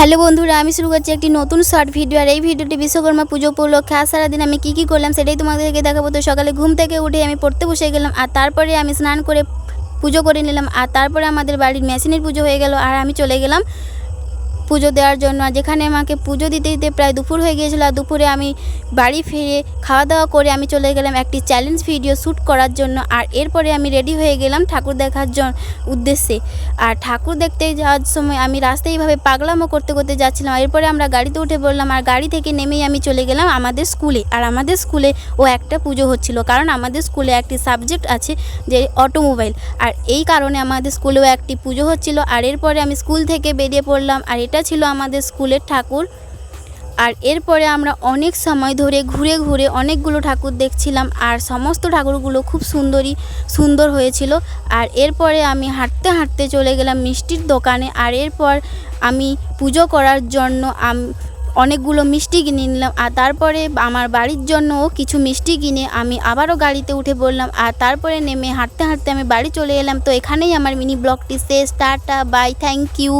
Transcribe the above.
Hello বন্ধুরা, আমি শুরু করছি একটি নতুন শর্ট ভিডিও। আর এই ভিডিওটি বিশ্বকর্মা পুজো উপলক্ষে আজ সারাদিন আমি কী করলাম সেটাই তোমাদেরকে দেখাবো। তো সকালে ঘুম থেকে উঠে আমি পড়তে বসে গেলাম, আর তারপরে আমি স্নান করে পুজো করে নিলাম। আর তারপরে আমাদের বাড়ির মেশিনের পুজো হয়ে গেল, আর আমি চলে গেলাম পুজো দেওয়ার জন্য। আর যেখানে আমাকে পুজো দিতে দিতে প্রায় দুপুর হয়ে গিয়েছিলো। আর দুপুরে আমি বাড়ি ফিরে খাওয়া দাওয়া করে আমি চলে গেলাম একটি চ্যালেঞ্জ ভিডিও শ্যুট করার জন্য। আর এরপরে আমি রেডি হয়ে গেলাম ঠাকুর দেখার উদ্দেশ্যে। আর ঠাকুর দেখতে যাওয়ার সময় আমি রাস্তায় এইভাবে পাগলামো করতে করতে যাচ্ছিলাম। এরপরে আমরা গাড়িতে উঠে পড়লাম, আর গাড়ি থেকে নেমেই আমি চলে গেলাম আমাদের স্কুলে। আর আমাদের স্কুলে একটা পুজো হচ্ছিল, কারণ আমাদের স্কুলে একটি সাবজেক্ট আছে যে অটোমোবাইল। আর এই কারণে আমাদের স্কুলেও একটি পুজো হচ্ছিল। আর এরপরে আমি স্কুল থেকে বেরিয়ে পড়লাম, আর এটা ছিল আমাদের স্কুলের ঠাকুর। আর এরপরে আমরা অনেক সময় ধরে ঘুরে ঘুরে অনেকগুলো ঠাকুর দেখছিলাম, আর সমস্ত ঠাকুরগুলো খুব সুন্দর হয়েছিল। আর এরপরে আমি হাঁটতে হাঁটতে চলে গেলাম মিষ্টির দোকানে। আর এরপর আমি পুজো করার জন্য অনেকগুলো মিষ্টি কিনে নিলাম। আর তারপরে আমার বাড়ির জন্যও কিছু মিষ্টি কিনে আমি আবারও গাড়িতে উঠে পড়লাম। আর তারপরে নেমে হাঁটতে হাঁটতে আমি বাড়ি চলে এলাম। তো এখানেই আমার মিনি ব্লগটি শেষ। Tata, bye, thank you.